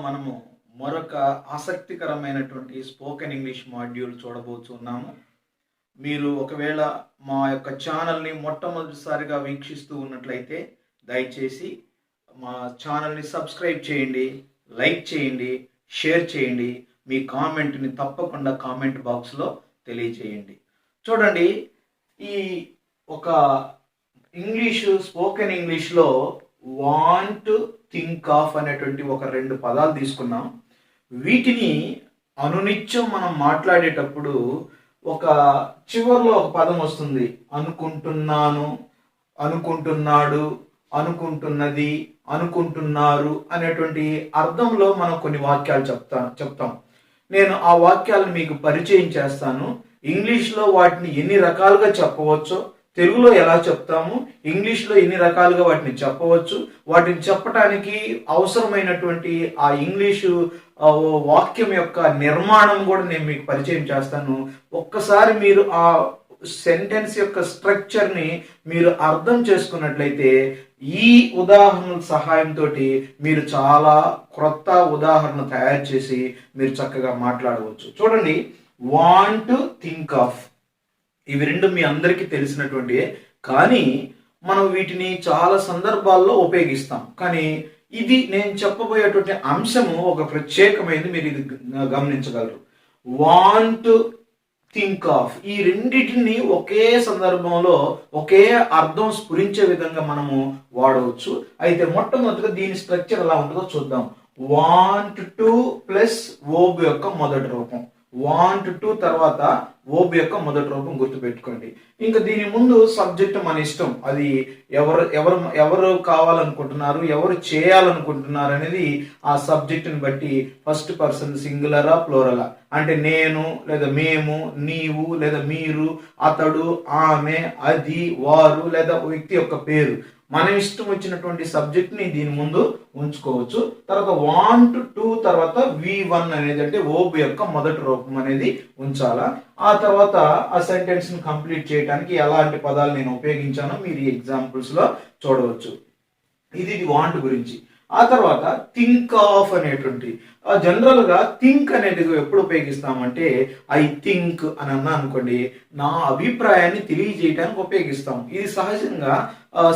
మనము మరొక ఆసక్తికరమైనటువంటి స్పోకెన్ ఇంగ్లీష్ మాడ్యూల్ చూడబోతున్నాము. మీరు ఒకవేళ మా యొక్క ఛానల్ని మొట్టమొదటిసారిగా వీక్షిస్తూ ఉన్నట్లయితే దయచేసి మా ఛానల్ని సబ్స్క్రైబ్ చేయండి, లైక్ చేయండి, షేర్ చేయండి. మీ కామెంట్ని తప్పకుండా కామెంట్ బాక్స్లో తెలియచేయండి. చూడండి, ఈ ఒక స్పోకెన్ ఇంగ్లీష్లో వాంట్, థింక్ ఆఫ్ అనేటువంటి ఒక 2 పదాలు తీసుకున్నాం. వీటిని అనునిత్యం మనం మాట్లాడేటప్పుడు ఒక చివరిలో ఒక పదం వస్తుంది. అనుకుంటున్నాను, అనుకుంటున్నాడు, అనుకుంటున్నది, అనుకుంటున్నారు అనేటువంటి అర్థంలో మనం కొన్ని వాక్యాలు చెప్తాం. నేను ఆ వాక్యాలను మీకు పరిచయం చేస్తాను. ఇంగ్లీష్లో వాటిని ఎన్ని రకాలుగా చెప్పవచ్చో తెలుగులో ఎలా చెప్తాము, ఇంగ్లీష్లో ఎన్ని రకాలుగా వాటిని చెప్పవచ్చు, వాటిని చెప్పడానికి అవసరమైనటువంటి ఆ ఇంగ్లీషు వాక్యం యొక్క నిర్మాణం కూడా నేను మీకు పరిచయం చేస్తాను. ఒక్కసారి మీరు ఆ సెంటెన్స్ యొక్క స్ట్రక్చర్ని మీరు అర్థం చేసుకున్నట్లయితే ఈ ఉదాహరణల సహాయంతో మీరు చాలా క్రొత్త ఉదాహరణ తయారు చేసి మీరు చక్కగా మాట్లాడవచ్చు. చూడండి, వాంట్, థింక్ ఆఫ్, ఇవి 2 మీ అందరికీ తెలిసినటువంటి, కానీ మనం వీటిని చాలా సందర్భాల్లో ఉపయోగిస్తాం. కానీ ఇది నేను చెప్పబోయేటువంటి అంశము ఒక ప్రత్యేకమైనది, మీరు ఇది గమనించగలరు. వాంట్, థింక్ ఆఫ్, ఈ రెండింటిని ఒకే సందర్భంలో ఒకే అర్థం స్ఫురించే విధంగా మనము వాడవచ్చు. అయితే మొట్టమొదటిగా దీని స్ట్రక్చర్ ఎలా ఉంటుందో చూద్దాం. వాంట్ టు ప్లస్ ఓబ్ యొక్క మొదటి రూపం. వాంట్ టు తర్వాత ఓబ్ యొక్క మొదటి రూపం గుర్తుపెట్టుకోండి. ఇంకా దీని ముందు సబ్జెక్ట్ మన ఇష్టం, అది ఎవరు కావాలనుకుంటున్నారు, ఎవరు చేయాలనుకుంటున్నారు అనేది ఆ సబ్జెక్టుని బట్టి ఫస్ట్ పర్సన్ సింగులరా ప్లూరలా, అంటే నేను లేదా మేము, నీవు లేదా మీరు, అతడు, ఆమె, అది, వారు లేదా వ్యక్తి యొక్క పేరు, మన ఇష్టం వచ్చినటువంటి సబ్జెక్ట్ ని దీని ముందు ఉంచుకోవచ్చు. తర్వాత వాంట్ టు తర్వాత V1 అనేది అంటే ఓబ్ యొక్క మొదటి రూపం అనేది ఉంచాలా. ఆ తర్వాత ఆ సెంటెన్స్ ని కంప్లీట్ చేయడానికి ఎలాంటి పదాలు నేను ఉపయోగించానో మీరు ఈ ఎగ్జాంపుల్స్ లో చూడవచ్చు. ఇది వాంట్ గురించి. ఆ తర్వాత థింక్ ఆఫ్ అనేటువంటి, జనరల్ గా థింక్ అనేది ఎప్పుడు ఉపయోగిస్తామంటే ఐ థింక్ అని అన్నా అనుకోండి, నా అభిప్రాయాన్ని తెలియజేయడానికి ఉపయోగిస్తాం. ఇది సహజంగా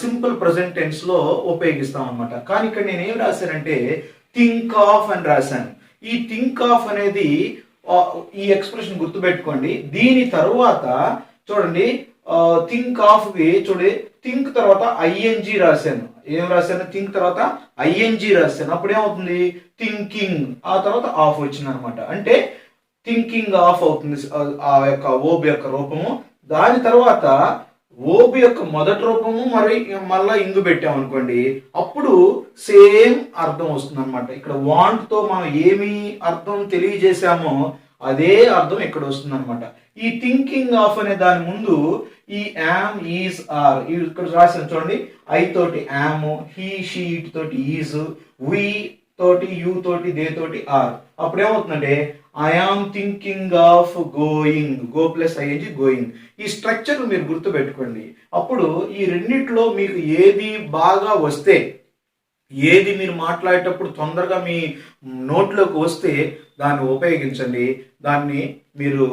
సింపుల్ ప్రెజెంట్ టెన్స్ లో ఉపయోగిస్తాం అనమాట. కానీ ఇక్కడ నేను ఏం రాశానంటే థింక్ ఆఫ్ అని రాశాను. ఈ థింక్ ఆఫ్ అనేది ఈ ఎక్స్ప్రెషన్ గుర్తుపెట్టుకోండి. దీని తరువాత చూడండి, థింక్ ఆఫ్ కి చూడండి, థింక్ తర్వాత ఐఎన్జి రాశాను. ఏం రాశాను? థింక్ తర్వాత ఐఎన్జి రాశాను. అప్పుడు ఏమవుతుంది? థింకింగ్, ఆ తర్వాత ఆఫ్ వచ్చింది అనమాట. అంటే థింకింగ్ ఆఫ్ అవుతుంది ఆ యొక్క ఓబ్ యొక్క రూపము. దాని తర్వాత ఓబ్ యొక్క మొదటి రూపము మళ్ళా ఇందు పెట్టాం అనుకోండి, అప్పుడు సేమ్ అర్థం వస్తుంది అనమాట. ఇక్కడ వాంట్ తో మనం ఏమి అర్థం తెలియజేశామో అదే అర్థం ఇక్కడ వస్తుంది అనమాట. ఈ థింకింగ్ ఆఫ్ అనే దాని ముందు ఈ యామ్, ఈజ్, ఆర్ ఇక్కడ రాశాను చూడండి. ఐ తోటి యామ్, హీ, షీ తోటి ఈజ్, వి తోటి, యూ తోటి, దే తోటి ఆర్. అప్పుడు ఏమవుతుందంటే I am thinking of going, go plus ING going. ఈ స్ట్రక్చర్ మీరు గుర్తుపెట్టుకోండి. అప్పుడు ఈ రెండిట్లో మీకు ఏది బాగా వస్తే, ఏది మీరు మాట్లాడేటప్పుడు తొందరగా మీ నోట్లోకి వస్తే దాన్ని ఉపయోగించండి. దాన్ని మీరు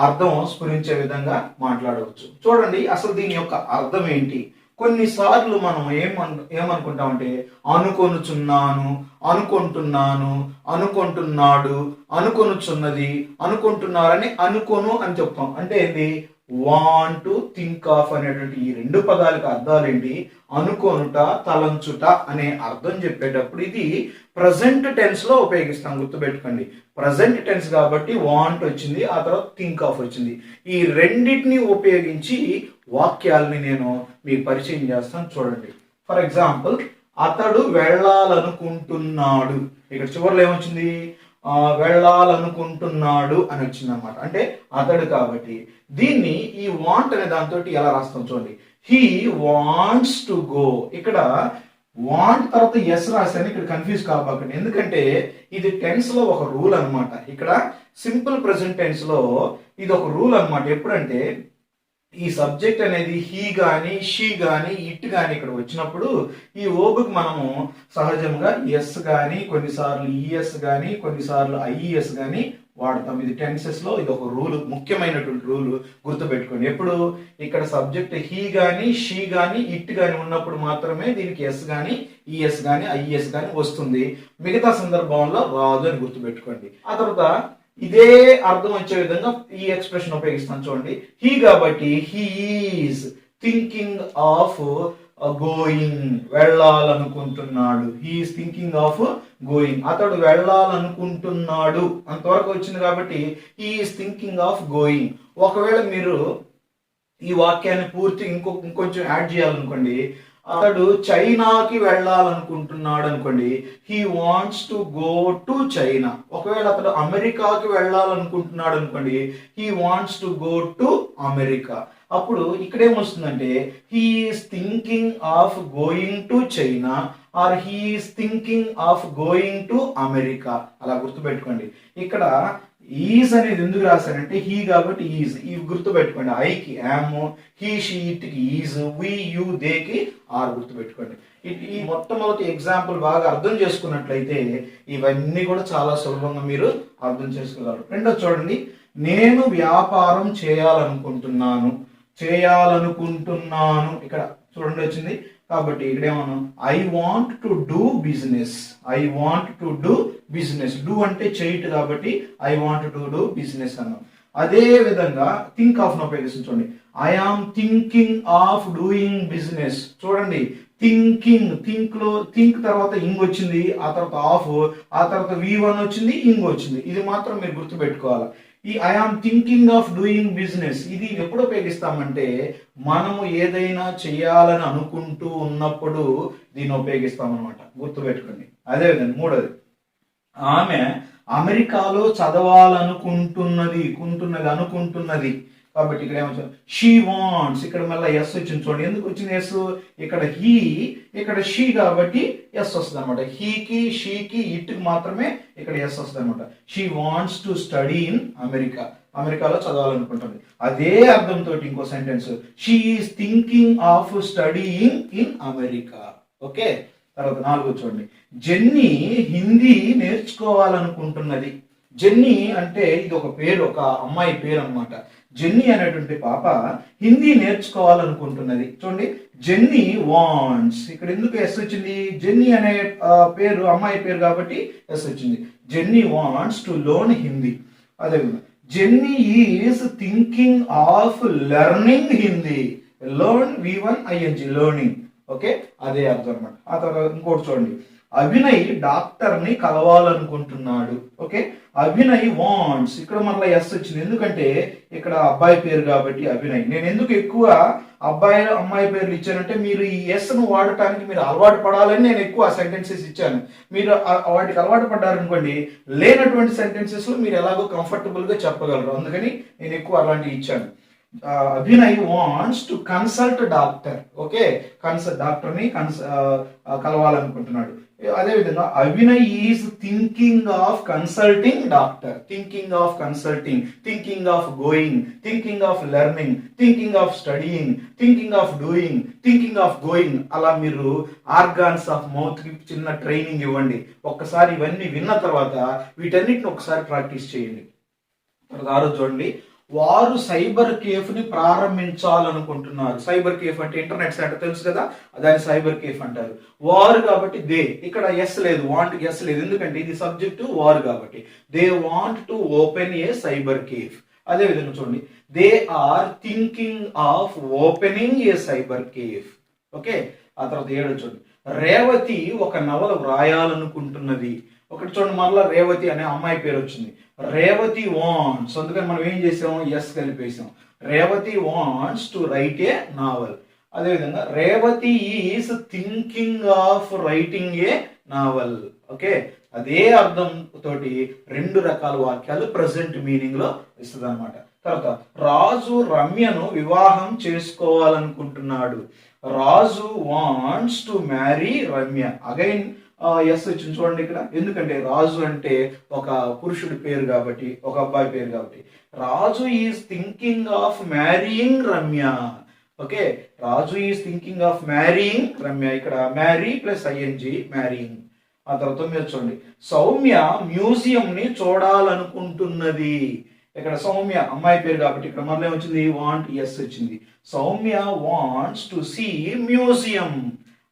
అర్థం స్ఫురించే విధంగా మాట్లాడవచ్చు. చూడండి, అసలు దీని యొక్క అర్థం ఏంటి? కొన్నిసార్లు మనం ఏమనుకుంటామంటే అనుకొనుచున్నాను, అనుకుంటున్నాను, అనుకుంటున్నాడు, అనుకొనుచున్నది, అనుకుంటున్నారని అనుకోను అని చెప్తాం. అంటే ఏంటి? వాంట్, థింక్ ఆఫ్ అనేటువంటి ఈ 2 పదాలకు అర్థాలు ఏంటి? అనుకోనుట, తలంచుట అనే అర్థం చెప్పేటప్పుడు ఇది ప్రజెంట్ టెన్స్ లో ఉపయోగిస్తాం. గుర్తుపెట్టుకోండి, ప్రజెంట్ టెన్స్ కాబట్టి వాంట్ వచ్చింది, ఆ తర్వాత థింక్ ఆఫ్ వచ్చింది. ఈ రెండింటిని ఉపయోగించి వాక్యాలని నేను మీకు పరిచయం చేస్తాను. చూడండి, ఫర్ ఎగ్జాంపుల్, అతడు వెళ్ళాలనుకుంటున్నాడు. ఇక్కడ చివరిలో ఏమొచ్చింది? వెళ్ళాలనుకుంటున్నాడు అని వచ్చింది అనమాట. అంటే అతడు కాబట్టి దీన్ని ఈ వాంట్ అనే దాంతో ఎలా రాస్తాం చూడండి. He wants to go. ఇక్కడ వాంట్ తర్వాత ఎస్ రాశాను. ఇక్కడ కన్ఫ్యూజ్ కాపాకండి, ఎందుకంటే ఇది టెన్స్ లో ఒక రూల్ అనమాట. ఇక్కడ సింపుల్ ప్రెసెంట్ టెన్స్ లో ఇది ఒక రూల్ అనమాట. ఎప్పుడంటే ఈ సబ్జెక్ట్ అనేది హీ కానీ షీ కానీ ఇట్ కానీ ఇక్కడ వచ్చినప్పుడు ఈ ఓబుకి మనము సహజంగా ఎస్ కానీ కొన్నిసార్లు ఈఎస్ కానీ కొన్నిసార్లు ఐఈఎస్ కానీ వాడతాం. ఇది టెన్సెస్ లో ఇది ఒక రూల్, ముఖ్యమైనటువంటి రూల్ గుర్తుపెట్టుకోండి. ఎప్పుడు ఇక్కడ సబ్జెక్ట్ హీ కానీ షీ కానీ ఇట్ కానీ ఉన్నప్పుడు మాత్రమే దీనికి ఎస్ కానీ ఈఎస్ కానీ ఐఈఎస్ కానీ వస్తుంది. మిగతా సందర్భంలో రాదు అని గుర్తుపెట్టుకోండి. ఆ తర్వాత ఇదే అర్థం వచ్చే విధంగా ఈ ఎక్స్ప్రెషన్ ఉపయోగిస్తాను చూడండి. హీ కాబట్టి he is thinking of going, వెళ్ళాలనుకుంటున్నాడు. హీఈస్ థింకింగ్ ఆఫ్ గోయింగ్, అతడు వెళ్ళాలనుకుంటున్నాడు అంతవరకు వచ్చింది కాబట్టి హీఈస్ థింకింగ్ ఆఫ్ గోయింగ్. ఒకవేళ మీరు ఈ వాక్యాన్ని పూర్తి ఇంకొంచెం యాడ్ చేయాలనుకోండి, అతడు చైనాకి వెళ్ళాలనుకుంటున్నాడు అనుకోండి, he wants to go to China. ఒకవేళ అతడు అమెరికాకి వెళ్ళాలనుకుంటున్నాడు అనుకోండి, he wants to go to America. అప్పుడు ఇక్కడేమొస్తుందంటే he is thinking of going to China or he is thinking of going to America. అలా గుర్తుపెట్టుకోండి. ఇక్కడ ఈజ్ అనేది ఎందుకు రాశానంటే హీ కాబట్టి ఈజ్, ఇవి గుర్తుపెట్టుకోండి. ఐకి యామ్, హీ షీ ఇట్కి ఈజ్, వి యూ దేకి ఆర్ గుర్తుపెట్టుకోండి. ఈ మొట్టమొదటి ఎగ్జాంపుల్ బాగా అర్థం చేసుకున్నట్లయితే ఇవన్నీ కూడా చాలా సులభంగా మీరు అర్థం చేసుకోగలరు. రెండో చూడండి, నేను వ్యాపారం చేయాలనుకుంటున్నాను. ఇక్కడ చూడండి వచ్చింది కాబట్టి ఇక్కడేమన్నా I want to do business. I want to do business, do అంటే చేయట్ కాబట్టి I want to do business అన్నాం. అదే విధంగా థింక్ ఆఫ్ ను ఉపయోగిస్తుంది చూడండి. I am thinking of doing business. చూడండి థింకింగ్, థింక్ తర్వాత ఇంగ్ వచ్చింది, ఆ తర్వాత ఆఫ్, ఆ తర్వాత V1 వచ్చింది, ఇంగ్ వచ్చింది. ఇది మాత్రం మీరు గుర్తుపెట్టుకోవాలి. ఈ I am thinking of doing business ఇది ఎప్పుడు ఉపయోగిస్తామంటే మనము ఏదైనా చేయాలని అనుకుంటూ ఉన్నప్పుడు దీన్ని ఉపయోగిస్తాం అనమాట, గుర్తుపెట్టుకోండి. అదేవిధంగా మూడోది, ఆమె అమెరికాలో అనుకుంటున్నది కాబట్టి ఇక్కడ ఏమొచ్చింది షీ వాంట్స్. ఇక్కడ మళ్ళీ ఎస్ వచ్చింది చూడండి. ఎందుకు వచ్చింది ఎస్? ఇక్కడ హీ, ఇక్కడ షీ కాబట్టి ఎస్ వస్తుంది అనమాట. హీకి షీకి ఇట్కి మాత్రమే ఇక్కడ ఎస్ వస్తుంది అనమాట. She wants to study in America, అమెరికాలో చదవాలనుకుంటుంది. అదే అర్థంతో ఇంకో sentence, she is thinking of studying in America. Okay. తర్వాత నాలుగో చూడండి, జెన్నీ హిందీ నేర్చుకోవాలనుకుంటున్నది. జెన్నీ అంటే ఇది ఒక పేరు, ఒక అమ్మాయి పేరు అన్నమాట. జెన్నీ అనేటువంటి పాప హిందీ నేర్చుకోవాలనుకుంటున్నది. చూడండి జెన్నీ వాంట్స్, ఇక్కడ ఎందుకు ఎస్ వచ్చింది? జెన్నీ అనే పేరు అమ్మాయి పేరు కాబట్టి ఎస్ వచ్చింది. Jenny wants to learn Hindi. అదేవిధంగా Jenny is thinking of learning Hindi. Learn V1 ING learning. Okay, అదే అర్థం అనమాట. ఆ తర్వాత ఇంకోటి చూడండి, అభినయ్ డాక్టర్ ని కలవాలనుకుంటున్నాడు. ఓకే, అభినయ్ వాంట్స్, ఇక్కడ మళ్ళీ ఎస్ వచ్చింది ఎందుకంటే ఇక్కడ అబ్బాయి పేరు కాబట్టి అభినయ్. నేను ఎందుకు ఎక్కువ అబ్బాయి అమ్మాయి పేర్లు ఇచ్చానంటే మీరు ఈ ఎస్ ను వాడటానికి మీరు అలవాటు పడాలని నేను ఎక్కువ సెంటెన్సెస్ ఇచ్చాను. మీరు వాటికి అలవాటు పడ్డారనుకోండి, లేనటువంటి సెంటెన్సెస్ లో మీరు ఎలాగో కంఫర్టబుల్ గా చెప్పగలరు. అందుకని నేను ఎక్కువ అలాంటివి ఇచ్చాను. Abhinay wants to consult doctor. Okay, doctor ని కలవాలనుకుంటున్నాడు. అదేవిధంగా Abhinay is thinking of consulting doctor. Thinking of consulting, thinking of going, thinking of learning, thinking of studying, thinking of doing, thinking of going. అలా మీరు ఆర్గాన్స్ ఆఫ్ మౌత్ కి చిన్న training ఇవ్వండి. ఒక్కసారి ఇవన్నీ విన్న తర్వాత వీటన్నిటిని ఒకసారి ప్రాక్టీస్ చేయండి. ఆరో చూడండి, వారు సైబర్ కేఫ్ ని ప్రారంభించాలనుకుంటున్నారు. సైబర్ కేఫ్ అంటే ఇంటర్నెట్ సెంటర్ తెలుసు కదా, దాన్ని సైబర్ కేఫ్ అంటారు. వారు కాబట్టి దే, ఇక్కడ ఎస్ లేదు, వాంట్ ఎస్ లేదు ఎందుకంటే ఇది సబ్జెక్టు వారు కాబట్టి. They want to open a cyber cafe. అదే విధంగా చూడండి, they are thinking of opening a cyber cafe. Okay, ఆ తర్వాత ఏడో చూడండి, రేవతి ఒక నవల వ్రాయాలనుకుంటున్నది. ఒకటి చూడండి, మరలా రేవతి అనే అమ్మాయి పేరు వచ్చింది. రేవతి వాంట్స్, అందుకని మనం ఏం చేసాం, ఎస్ కలిపేసాం. Revathi wants to write a novel. అదేవిధంగా Revathi is thinking of writing a novel. Okay, అదే అర్థం తోటి రెండు రకాల వాక్యాలు ప్రెసెంట్ మీనింగ్ లో ఇస్తుంది అనమాట. తర్వాత రాజు రమ్యను వివాహం చేసుకోవాలనుకుంటున్నాడు. Raju wants to marry Ramya. Again S వచ్చింది చూడండి ఇక్కడ. ఎందుకంటే రాజు అంటే ఒక పురుషుడి పేరు కాబట్టి, ఒక అబ్బాయి పేరు కాబట్టి. Raju is thinking of marrying Ramya. Okay, Raju is thinking of marrying Ramya. ఇక్కడ మ్యారీ ప్లస్ ఐఎన్జి, మ్యారీయింగ్. ఆ తర్వాత మీరు చూడండి, సౌమ్య మ్యూజియం ని చూడాలనుకుంటున్నది. ఇక్కడ సౌమ్య అమ్మాయి పేరు కాబట్టి ఇక్కడ మళ్ళీ వచ్చింది వాంట్, ఎస్ వచ్చింది. Soumya wants to see museum.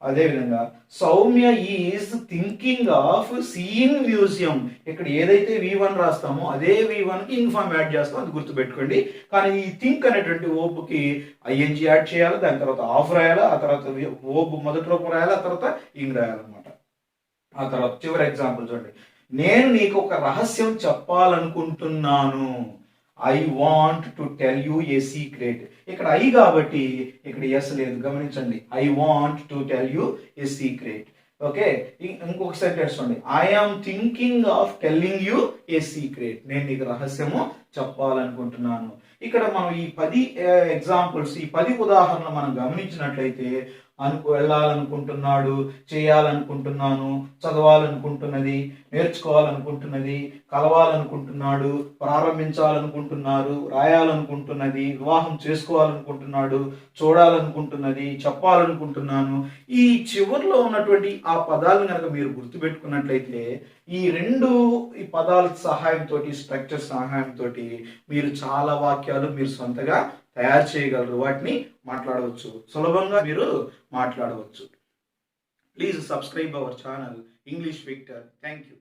అదేవిధంగా Soumya is thinking of seeing museum. ఇక్కడ ఏదైతే V1 రాస్తామో అదే V1 కి ఇన్ఫార్మ్ యాడ్ చేస్తాం, అది గుర్తుపెట్టుకోండి. కానీ ఈ థింక్ అనేటువంటి ఓపుకి ఐఎన్జి యాడ్ చేయాలి, దాని తర్వాత ఆఫ్ రాయాలి, ఆ తర్వాత ఓపు మొదటి రూపం రాయాలి, ఆ తర్వాత ఇంగ్ రాయాలన్నమాట. ఆ తర్వాత చివరి ఎగ్జాంపుల్ చూడండి, నేను నీకు ఒక రహస్యం చెప్పాలనుకుంటున్నాను. I want to tell you a secret. ఇక్కడ ఐ కాబట్టి ఇక్కడ ఎస్ లేదు, గమనించండి. I want to tell you a secret. Okay, ఇంకొక సెంటెన్స్ చూడండి, I am thinking of telling you a secret. నేను నీకు రహస్యము చెప్పాలనుకుంటున్నాను. ఇక్కడ మనం ఈ 10 ఎగ్జాంపుల్స్, ఈ 10 ఉదాహరణలు మనం గమనించినట్లయితే వెళ్ళాలనుకుంటున్నాడు, చేయాలనుకుంటున్నాను, చదవాలనుకుంటున్నది, నేర్చుకోవాలనుకుంటున్నది, కలవాలనుకుంటున్నాడు, ప్రారంభించాలనుకుంటున్నారు, రాయాలనుకుంటున్నది, వివాహం చేసుకోవాలనుకుంటున్నాడు, చూడాలనుకుంటున్నది, చెప్పాలనుకుంటున్నాను. ఈ చివరిలో ఉన్నటువంటి ఆ పదాలను కనుక మీరు గుర్తుపెట్టుకున్నట్లయితే ఈ పదాల సహాయంతో, స్ట్రక్చర్ సహాయంతో మీరు చాలా వాక్యాలు మీరు సొంతగా తయారు చేయగలరు. వాటిని మాట్లాడవచ్చు, సులభంగా మీరు మాట్లాడవచ్చు. Please subscribe our channel English Victor. Thank you.